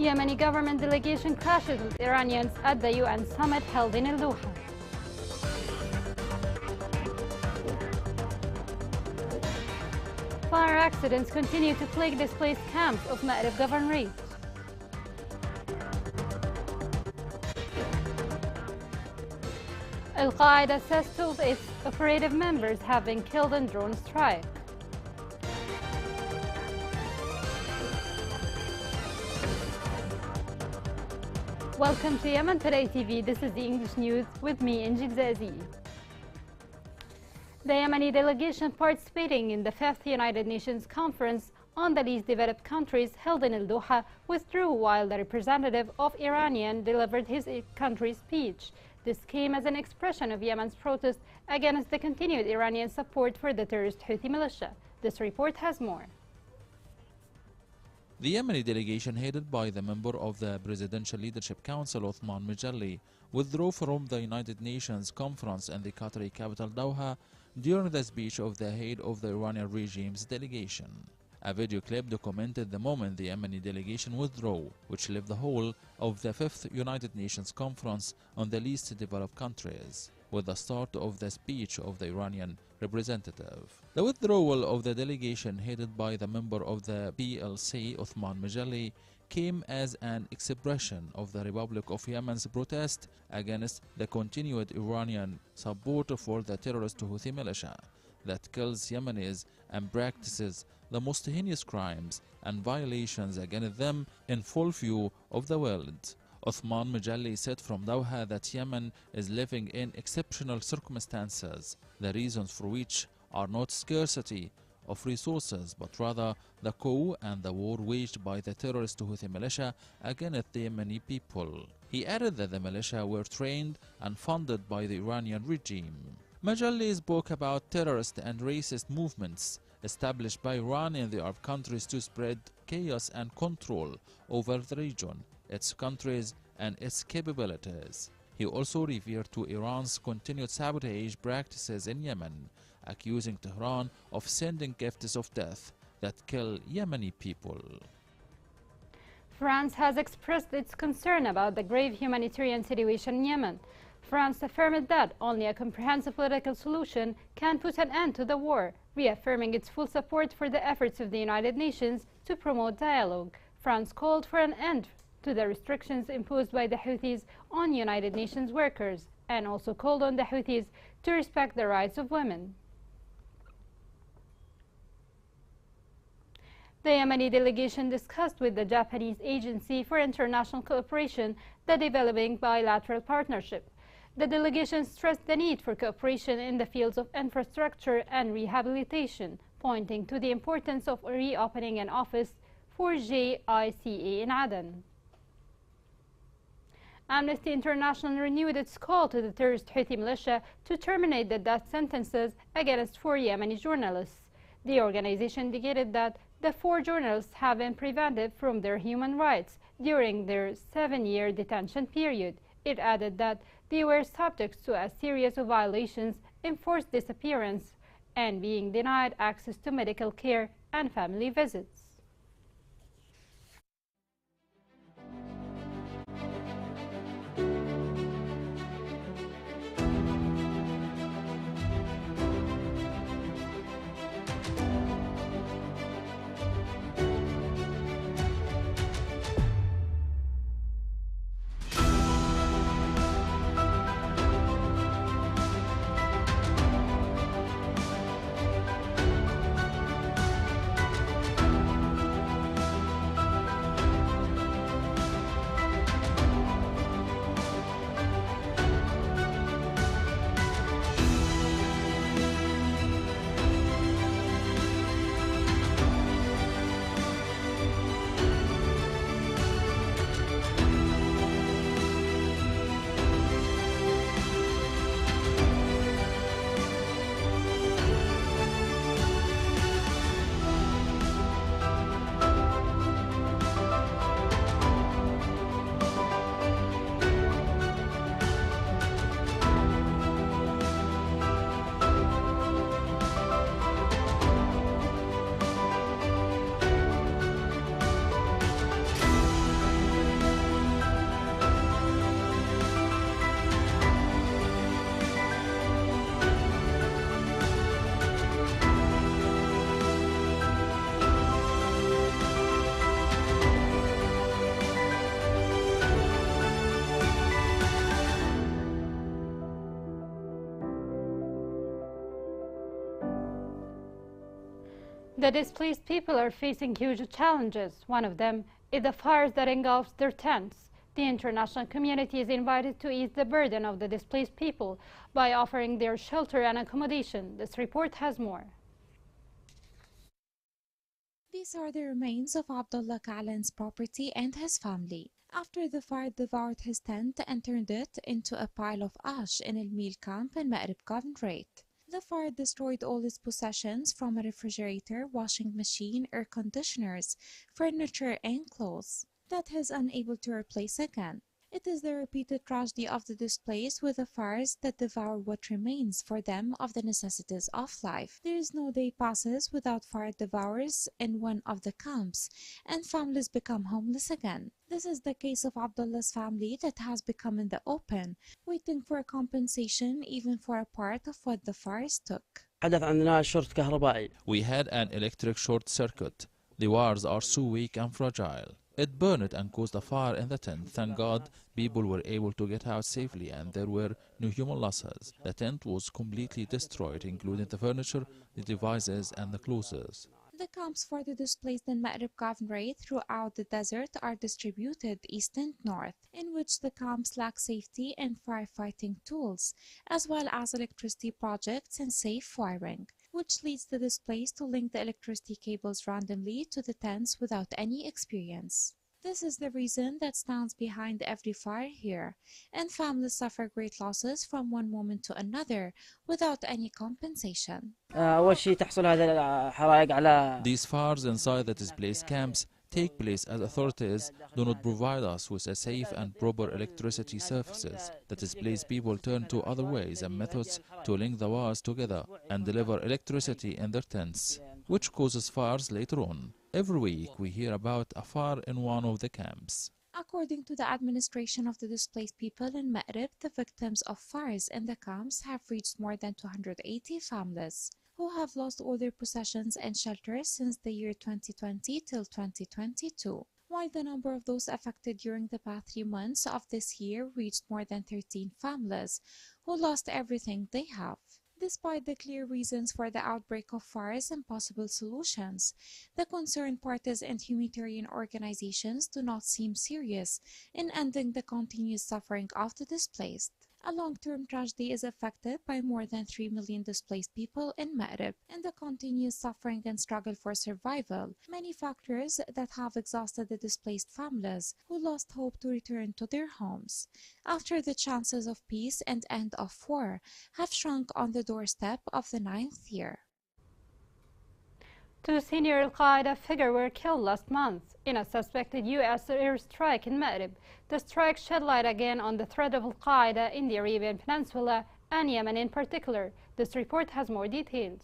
Yemeni government delegation clashes with Iranians at the UN summit held in Al-Doha. Fire accidents continue to plague displaced camps of Ma'rib Governorate. Al-Qaeda says two of its operative members have been killed in drone strike. Welcome to Yemen Today TV. This is the English news with me, Injil Zazi. The Yemeni delegation participating in the 5th United Nations Conference on the least developed countries held in Al-Doha withdrew while the representative of Iranian delivered his country's speech. This came as an expression of Yemen's protest against the continued Iranian support for the terrorist Houthi militia. This report has more. The Yemeni delegation, headed by the member of the Presidential Leadership Council, Othman Majalli, withdrew from the United Nations conference in the Qatari capital Doha during the speech of the head of the Iranian regime's delegation. A video clip documented the moment the Yemeni delegation withdrew, which left the whole of the 5th United Nations Conference on the least developed countries, with the start of the speech of the Iranian representative. The withdrawal of the delegation headed by the member of the PLC, Othman Majalli, came as an expression of the Republic of Yemen's protest against the continued Iranian support for the terrorist Houthi militia that kills Yemenis and practices the most heinous crimes and violations against them in full view of the world. Othman Majalli said from Doha that Yemen is living in exceptional circumstances, the reasons for which are not scarcity of resources, but rather the coup and the war waged by the terrorist Houthi militia against the Yemeni people. He added that the militia were trained and funded by the Iranian regime. Majalli spoke about terrorist and racist movements established by Iran in the Arab countries to spread chaos and control over the region, its countries and its capabilities. He also referred to Iran's continued sabotage practices in Yemen, accusing Tehran of sending gifts of death that kill Yemeni people. France has expressed its concern about the grave humanitarian situation in Yemen. France affirmed that only a comprehensive political solution can put an end to the war, reaffirming its full support for the efforts of the United Nations to promote dialogue. France called for an end to the restrictions imposed by the Houthis on United Nations workers and also called on the Houthis to respect the rights of women. The Yemeni delegation discussed with the Japanese Agency for International Cooperation the developing bilateral partnership. The delegation stressed the need for cooperation in the fields of infrastructure and rehabilitation, pointing to the importance of reopening an office for JICA in Aden. Amnesty International renewed its call to the terrorist Houthi militia to terminate the death sentences against 4 Yemeni journalists. The organization indicated that the 4 journalists have been prevented from their human rights during their 7-year detention period. It added that they were subject to a series of violations, enforced disappearance, and being denied access to medical care and family visits. The displaced people are facing huge challenges. One of them is the fires that engulfs their tents. The international community is invited to ease the burden of the displaced people by offering their shelter and accommodation. This report has more. These are the remains of Abdullah Ka'lan's property and his family, after the fire devoured his tent and turned it into a pile of ash in El Mil camp in Ma'rib Governorate. The fire destroyed all his possessions, from a refrigerator, washing machine, air conditioners, furniture and clothes, that he is unable to replace again. It is the repeated tragedy of the displaced with the fires that devour what remains for them of the necessities of life. There is no day passes without fire devours in one of the camps, and families become homeless again. This is the case of Abdullah's family that has become in the open, waiting for a compensation even for a part of what the fires took. We had an electric short circuit. The wires are so weak and fragile. It burned and caused a fire in the tent. Thank God people were able to get out safely and there were no human losses. The tent was completely destroyed, including the furniture, the devices and the clothes. The camps for the displaced in Ma'rib Governorate throughout the desert are distributed east and north, in which the camps lack safety and firefighting tools, as well as electricity projects and safe wiring, which leads the displaced to link the electricity cables randomly to the tents without any experience. This is the reason that stands behind every fire here, and families suffer great losses from one moment to another without any compensation. These fires inside the displaced camps take place as authorities do not provide us with a safe and proper electricity services. The displaced people turn to other ways and methods to link the wires together and deliver electricity in their tents, which causes fires later on. Every week we hear about a fire in one of the camps. According to the administration of the displaced people in Ma'rib, the victims of fires in the camps have reached more than 280 families, who have lost all their possessions and shelters since the year 2020 till 2022, while the number of those affected during the past 3 months of this year reached more than 13 families, who lost everything they have. Despite the clear reasons for the outbreak of fires and possible solutions, the concerned parties and humanitarian organizations do not seem serious in ending the continuous suffering of the displaced. A long-term tragedy is affected by more than 3 million displaced people in Ma'rib, and the continuous suffering and struggle for survival, many factors that have exhausted the displaced families who lost hope to return to their homes, after the chances of peace and end of war have shrunk on the doorstep of the 9th year. 2 senior Al-Qaeda figures were killed last month in a suspected U.S. airstrike in Ma'rib. The strike shed light again on the threat of Al-Qaeda in the Arabian Peninsula and Yemen in particular. This report has more details.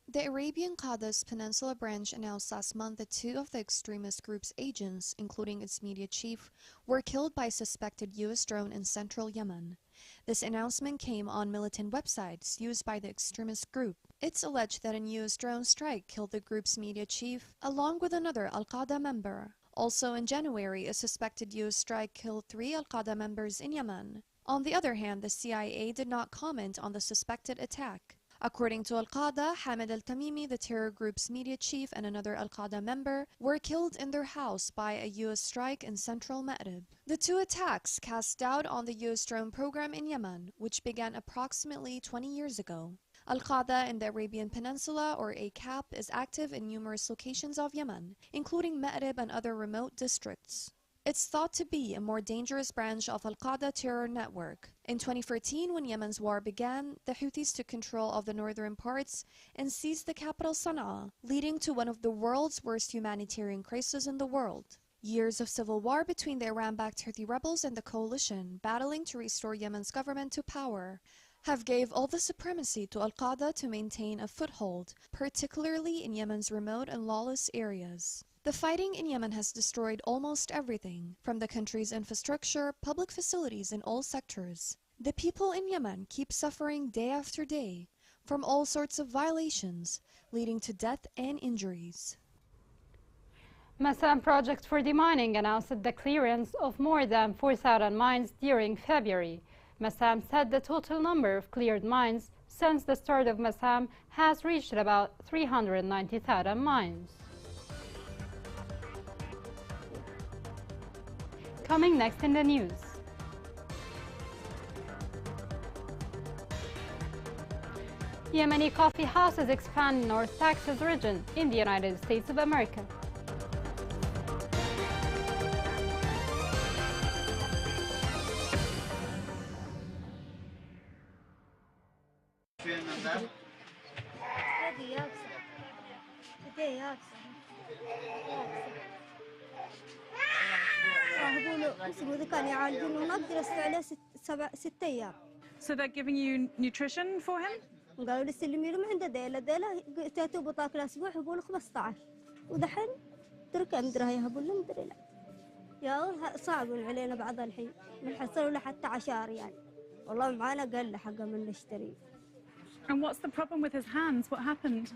The Arabian Qadis Peninsula branch announced last month that 2 of the extremist group's agents, including its media chief, were killed by a suspected U.S. drone in central Yemen. This announcement came on militant websites used by the extremist group. It's alleged that a U.S. drone strike killed the group's media chief, along with another Al-Qaeda member. Also in January, a suspected U.S. strike killed 3 Al-Qaeda members in Yemen. On the other hand, the CIA did not comment on the suspected attack. According to Al-Qaeda, Hamid al-Tamimi, the terror group's media chief, and another Al-Qaeda member were killed in their house by a U.S. strike in central Ma'rib. The 2 attacks cast doubt on the U.S. drone program in Yemen, which began approximately 20 years ago. Al-Qaeda in the Arabian Peninsula, or ACAP, is active in numerous locations of Yemen, including Ma'rib and other remote districts. It's thought to be a more dangerous branch of Al-Qaeda terror network. In 2014, when Yemen's war began, the Houthis took control of the northern parts and seized the capital Sana'a, leading to one of the world's worst humanitarian crises in the world. Years of civil war between the Iran-backed Houthi rebels and the coalition battling to restore Yemen's government to power have gave all the supremacy to Al-Qaeda to maintain a foothold, particularly in Yemen's remote and lawless areas. The fighting in Yemen has destroyed almost everything, from the country's infrastructure, public facilities in all sectors. The people in Yemen keep suffering day after day from all sorts of violations, leading to death and injuries. Massam Project for Demining announced the clearance of more than 4,000 mines during February. Massam said the total number of cleared mines since the start of Massam has reached about 390,000 mines. Coming next in the news. Yemeni coffee houses expand in North Texas region in the United States of America. So they're giving you nutrition for him? قالوا لي سلمي له ما عنده ديله تاتو بطاك الاسبوع يقول 15 ودحين تركه مدري هي هبول له مدري لا يا صعب علينا بعض الحين بنحصلوا له حتى 10 ريال والله معانا قال له حقه من نشتري. And what's the problem with his hands? What happened?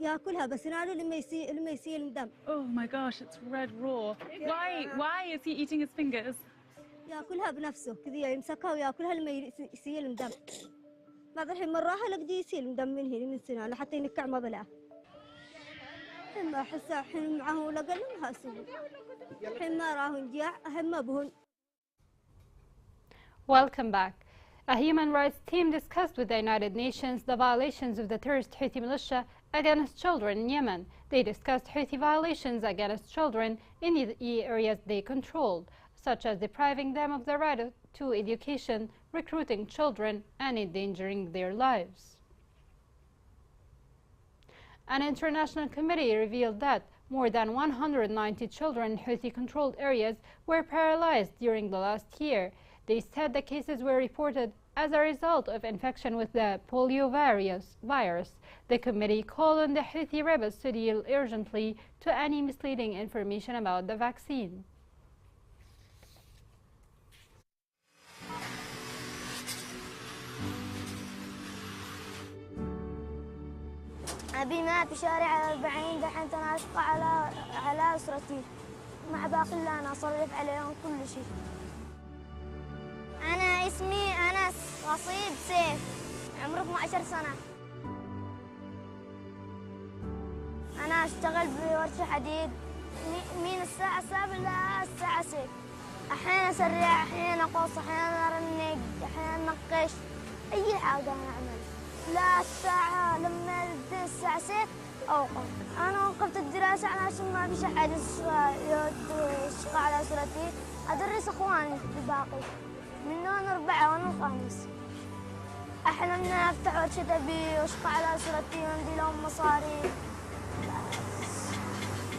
ياكلها بس ينالوا لما يسيل دم. Oh my gosh, it's red raw. Why is he eating his fingers? ياكلها بنفسه كذا يمسكها وياكلها لما يسيل دم. بعض الحين مراها لقدي يسيل دم من هنا من سنة لحتى ينكع مضلعه. الحين ما أحس الحين معه ولا قال لهم هاسوي. الحين ما راهن جاع هم ما بهن. Welcome back. A human rights team discussed with the United Nations the violations of the terrorist Houthi militia against children in Yemen. They discussed Houthi violations against children in the areas they controlled, such as depriving them of the right to education, recruiting children, and endangering their lives. An international committee revealed that more than 190 children in Houthi-controlled areas were paralyzed during the last year. They said the cases were reported as a result of infection with the polio virus. The committee called on the Houthi rebels to deal urgently to any misleading information about the vaccine. أبي مات بشارع 40 دحين أنا أشقى على أسرتي مع باقي اللي أنا أصرف عليهم كل شيء. أنا اسمي أنس غصيب سيف عمري 12 سنة. أنا أشتغل بورشة حديد من الساعة 7 للساعة 6. أحيانا أسرع أحيانا أقص أحيانا أرنق أحيانا أنقش أي حاجة أنا أعمل. لا الساعة لما تدين الساعة 6 أوقف. أنا وقفت الدراسة عشان ما فيش أحد يشقى على أسرتي. أدرس أخواني الباقي منهم 4 وأنا الخامس. أحلم إن أفتح ورشة أبي وأشقى على أسرتي وأندي لهم مصاري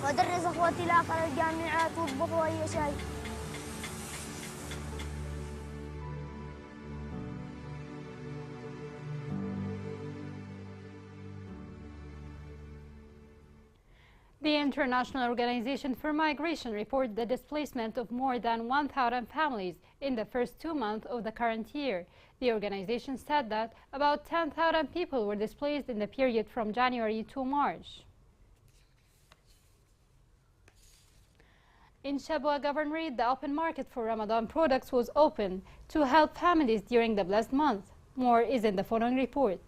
وأدرس أخوتي الآخر الجامعات وأطبخ أي شيء. The International Organization for Migration reported the displacement of more than 1,000 families in the first 2 months of the current year. The organization said that about 10,000 people were displaced in the period from January to March. In Shabwa Governorate, the open market for Ramadan products was open to help families during the blessed month. More is in the following report.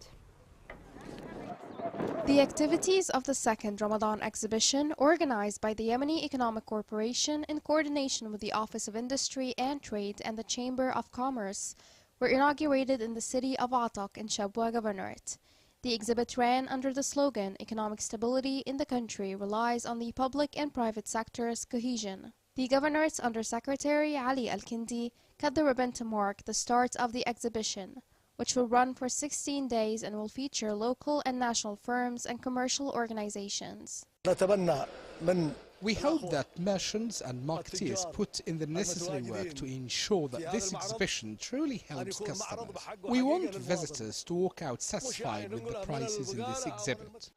The activities of the second Ramadan exhibition, organized by the Yemeni Economic Corporation in coordination with the Office of Industry and Trade and the Chamber of Commerce, were inaugurated in the city of Atak in Shabwa Governorate. The exhibit ran under the slogan, "Economic stability in the country relies on the public and private sector's cohesion." The Governorate's Undersecretary Ali Al-Kindi cut the ribbon to mark the start of the exhibition, which will run for 16 days and will feature local and national firms and commercial organizations. We hope that merchants and marketeers put in the necessary work to ensure that this exhibition truly helps customers. We want visitors to walk out satisfied with the prices in this exhibit.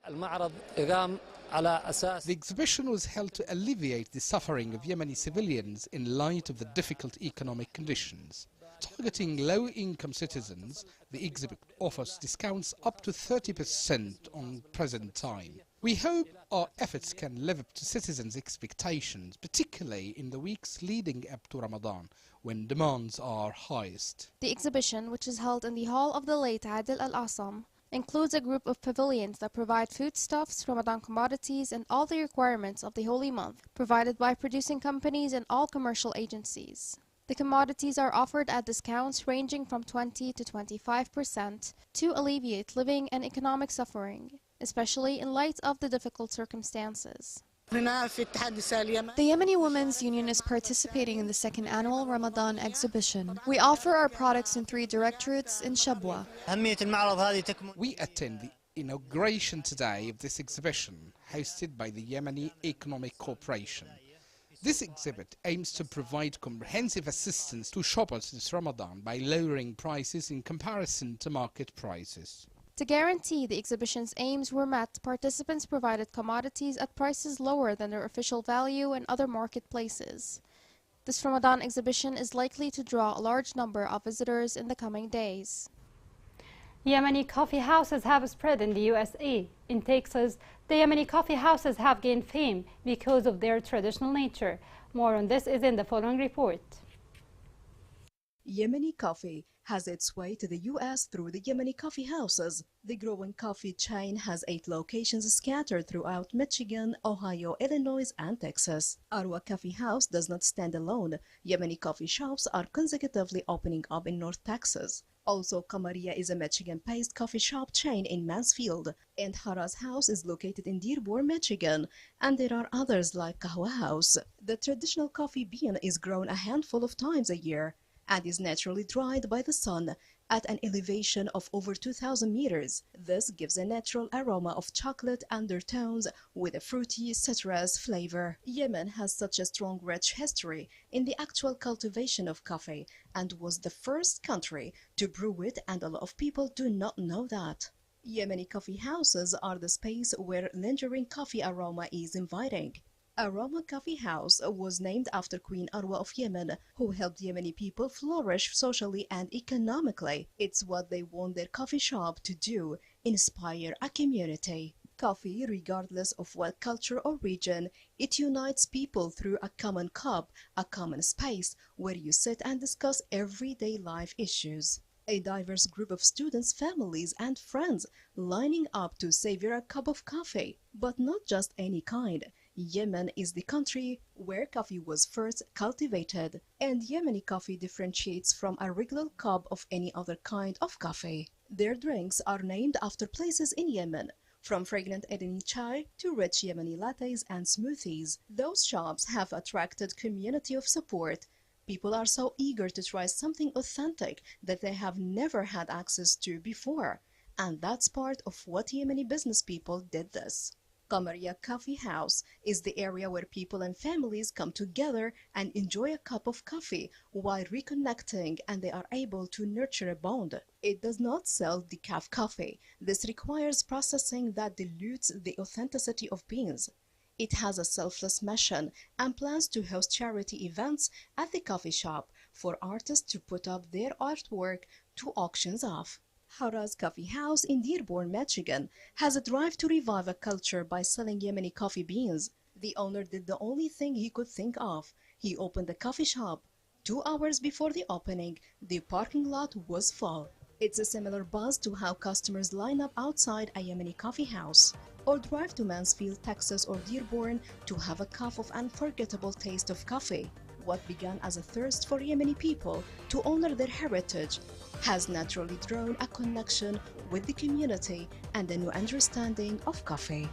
The exhibition was held to alleviate the suffering of Yemeni civilians in light of the difficult economic conditions. Targeting low-income citizens, the exhibit offers discounts up to 30% on present time. We hope our efforts can live up to citizens' expectations, particularly in the weeks leading up to Ramadan, when demands are highest. The exhibition, which is held in the hall of the late Adil Al-Asam, includes a group of pavilions that provide foodstuffs, Ramadan commodities, and all the requirements of the holy month, provided by producing companies and all commercial agencies. The commodities are offered at discounts ranging from 20 to 25% to alleviate living and economic suffering, especially in light of the difficult circumstances. The Yemeni Women's Union is participating in the second annual Ramadan exhibition. We offer our products in 3 directorates in Shabwa. We attend the inauguration today of this exhibition, hosted by the Yemeni Economic Corporation. This exhibit aims to provide comprehensive assistance to shoppers this Ramadan by lowering prices in comparison to market prices. To guarantee the exhibition's aims were met, participants provided commodities at prices lower than their official value in other marketplaces. This Ramadan exhibition is likely to draw a large number of visitors in the coming days. Yemeni coffee houses have spread in the USA. In Texas, the Yemeni coffee houses have gained fame because of their traditional nature. More on this is in the following report. Yemeni coffee has its way to the U.S. through the Yemeni coffee houses. The growing coffee chain has 8 locations scattered throughout Michigan, Ohio, Illinois, and Texas. Arwa Coffee House does not stand alone. Yemeni coffee shops are consecutively opening up in North Texas. Also, Qamariya is a Michigan-based coffee shop chain in Mansfield, and Haraz House is located in Dearborn, Michigan, and there are others like Kahwa House. The traditional coffee bean is grown a handful of times a year and is naturally dried by the sun at an elevation of over 2,000 meters. This gives a natural aroma of chocolate undertones with a fruity citrus flavor. Yemen has such a strong, rich history in the actual cultivation of coffee and was the first country to brew it, and a lot of people do not know that. Yemeni coffee houses are the space where lingering coffee aroma is inviting. Aroma Coffee House was named after Queen Arwa of Yemen, who helped Yemeni people flourish socially and economically. It's what they want their coffee shop to do, inspire a community. Coffee, regardless of what culture or region, it unites people through a common cup, a common space where you sit and discuss everyday life issues. A diverse group of students, families, and friends lining up to savor a cup of coffee, but not just any kind. Yemen is the country where coffee was first cultivated, and Yemeni coffee differentiates from a regular cup of any other kind of coffee. Their drinks are named after places in Yemen, from fragrant Edeni chai to rich Yemeni lattes and smoothies. Those shops have attracted community of support. People are so eager to try something authentic that they have never had access to before, and that's part of what Yemeni business people did this. Qamariya Coffee House is the area where people and families come together and enjoy a cup of coffee while reconnecting, and they are able to nurture a bond. It does not sell decaf coffee. This requires processing that dilutes the authenticity of beans. It has a selfless mission and plans to host charity events at the coffee shop for artists to put up their artwork to auctions off. Haraz Coffee House in Dearborn, Michigan, has a drive to revive a culture by selling Yemeni coffee beans. The owner did the only thing he could think of. He opened the coffee shop. 2 hours before the opening, the parking lot was full. It's a similar buzz to how customers line up outside a Yemeni coffee house, or drive to Mansfield, Texas or Dearborn to have a cup of unforgettable taste of coffee. What began as a thirst for Yemeni people to honor their heritage has naturally drawn a connection with the community and a new understanding of coffee.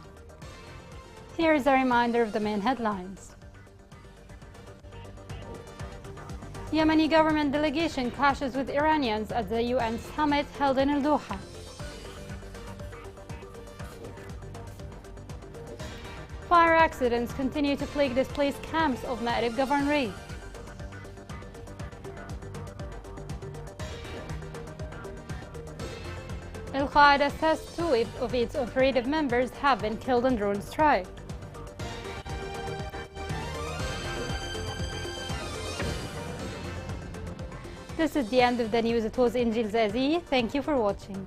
Here is a reminder of the main headlines. Yemeni government delegation clashes with Iranians at the UN summit held in El Doha. Fire accidents continue to plague displaced camps of Ma'rib Governorate. Al-Qaeda says 2 of its operative members have been killed in drone strike. This is the end of the news. It was Injil Zazi. Thank you for watching.